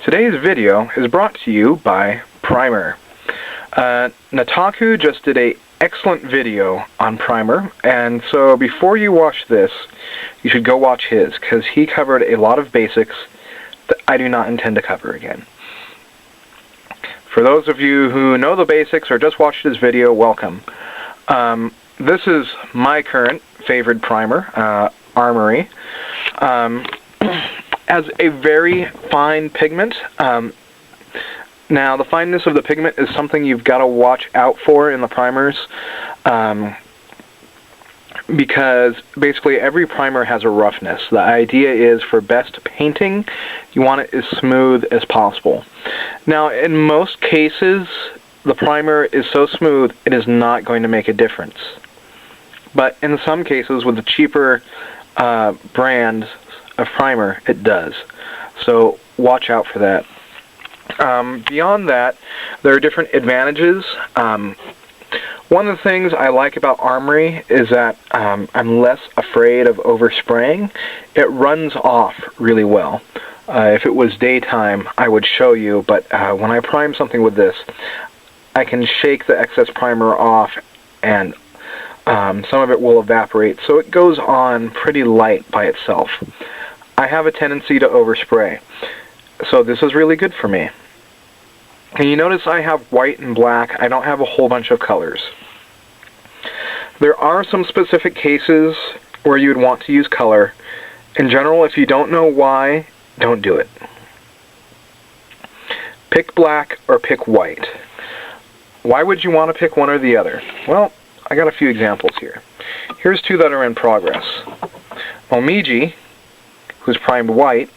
Today's video is brought to you by Primer. Nataku just did an excellent video on Primer, and so before you watch this, you should go watch his, because he covered a lot of basics that I do not intend to cover again. For those of you who know the basics or just watched his video, welcome. This is my current favorite primer, Armory. Has a very fine pigment. Now, the fineness of the pigment is something you've got to watch out for in the primers, because basically every primer has a roughness. The idea is, for best painting, you want it as smooth as possible. Now, in most cases, the primer is so smooth it is not going to make a difference. But in some cases, with the cheaper brands of primer, it does. So watch out for that. Beyond that, there are different advantages. One of the things I like about Armory is that I'm less afraid of overspraying. It runs off really well. If it was daytime, I would show you, but when I prime something with this, I can shake the excess primer off, and some of it will evaporate, so it goes on pretty light by itself. I have a tendency to overspray, so this is really good for me. And you notice I have white and black. I don't have a whole bunch of colors. There are some specific cases where you would want to use color. In general, if you don't know why, don't do it. Pick black or pick white. Why would you want to pick one or the other? Well, I got a few examples here. Here's two that are in progress. Momiji, who's primed white,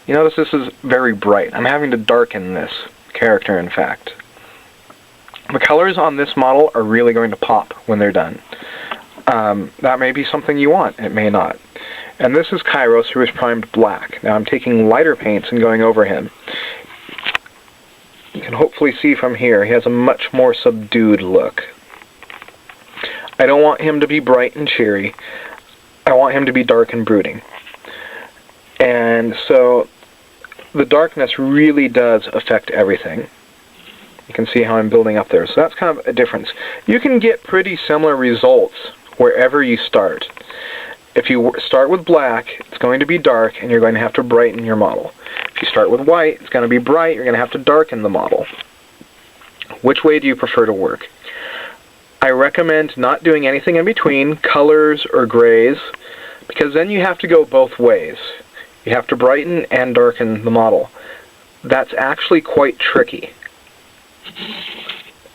you notice this is very bright. I'm having to darken this character, in fact. The colors on this model are really going to pop when they're done. That may be something you want, it may not. And this is Kairos, who is primed black. Now I'm taking lighter paints and going over him. You can hopefully see from here, he has a much more subdued look. I don't want him to be bright and cheery. I want him to be dark and brooding. And so the darkness really does affect everything. You can see how I'm building up there. So that's kind of a difference. You can get pretty similar results wherever you start. If you start with black, it's going to be dark, and you're going to have to brighten your model. If you start with white, it's going to be bright, you're going to have to darken the model. Which way do you prefer to work? I recommend not doing anything in between, colors or grays, because then you have to go both ways. You have to brighten and darken the model. That's actually quite tricky.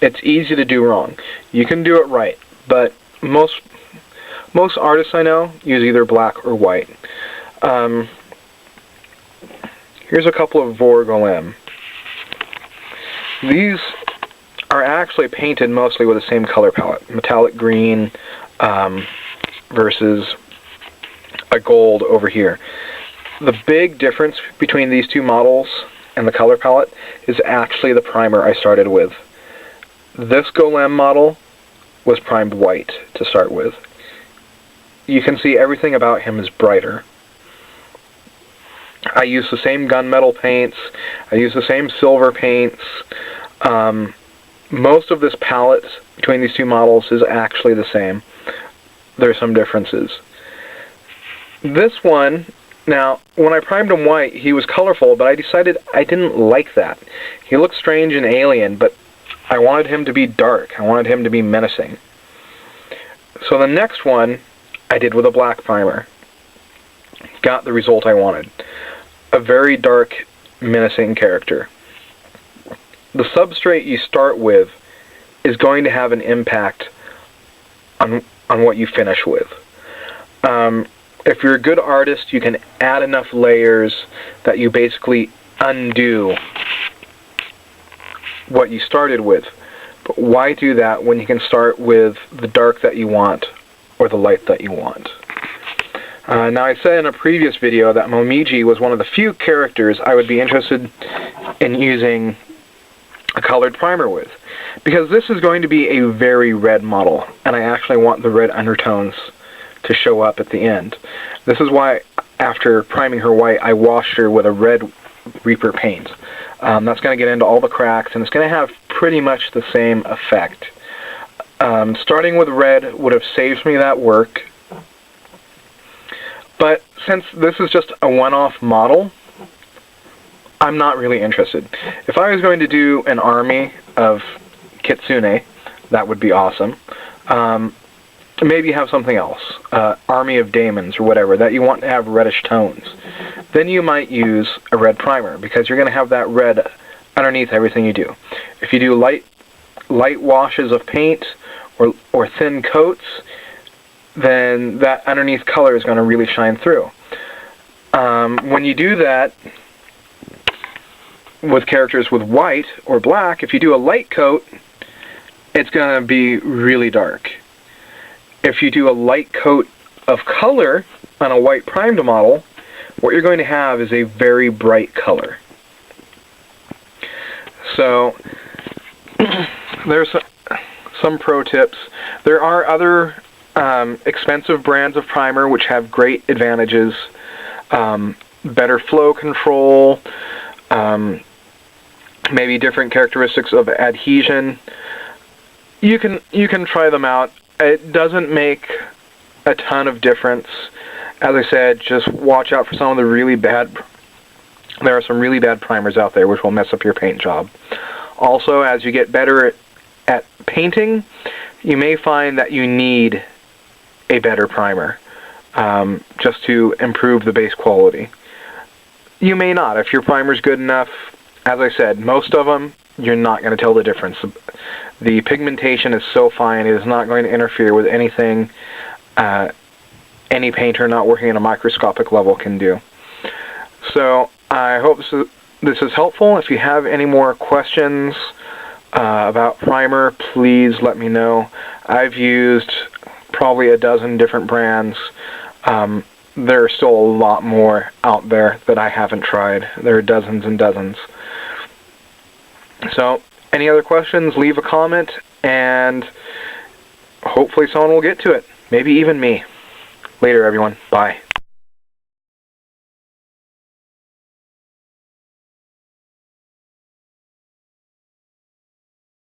It's easy to do wrong. You can do it right, but most artists I know use either black or white. Here's a couple of Vor Golem. These are actually painted mostly with the same color palette, metallic green versus a gold over here. The big difference between these two models and the color palette is actually the primer I started with. This Golem model was primed white to start with. You can see everything about him is brighter. I use the same gunmetal paints. I use the same silver paints. Most of this palette between these two models is actually the same. There are some differences. This one, now, when I primed him white, he was colorful, but I decided I didn't like that. He looked strange and alien, but I wanted him to be dark. I wanted him to be menacing. So the next one I did with a black primer. Got the result I wanted. A very dark, menacing character. The substrate you start with is going to have an impact on what you finish with. If you're a good artist, you can add enough layers that you basically undo what you started with. But why do that when you can start with the dark that you want or the light that you want? Now, I said in a previous video that Momiji was one of the few characters I would be interested in using a colored primer with, because this is going to be a very red model, and I actually want the red undertones to show up at the end. This is why, after priming her white, I washed her with a red Reaper paint. That's going to get into all the cracks, and it's going to have pretty much the same effect. Starting with red would have saved me that work, but since this is just a one-off model, I'm not really interested. If I was going to do an army of Kitsune, that would be awesome. Maybe have something else, army of daemons or whatever, that you want to have reddish tones. Then you might use a red primer, because you're going to have that red underneath everything you do. If you do light washes of paint or thin coats, then that underneath color is going to really shine through. When you do that with characters with white or black, if you do a light coat, it's going to be really dark. If you do a light coat of color on a white primed model, what you're going to have is a very bright color. So there's some pro tips. There are other expensive brands of primer which have great advantages. Better flow control, maybe different characteristics of adhesion. You can try them out. It doesn't make a ton of difference. As I said, just watch out for some of the really bad. There are some really bad primers out there which will mess up your paint job. Also, as you get better at painting, you may find that you need a better primer just to improve the base quality. You may not. If your primer's good enough, as I said, most of them, you're not going to tell the difference. The pigmentation is so fine, it is not going to interfere with anything any painter not working at a microscopic level can do. So I hope this is helpful. If you have any more questions about primer, please let me know. I've used probably a dozen different brands. There are still a lot more out there that I haven't tried. There are dozens and dozens. So, any other questions, leave a comment, and hopefully someone will get to it. Maybe even me. Later, everyone. Bye.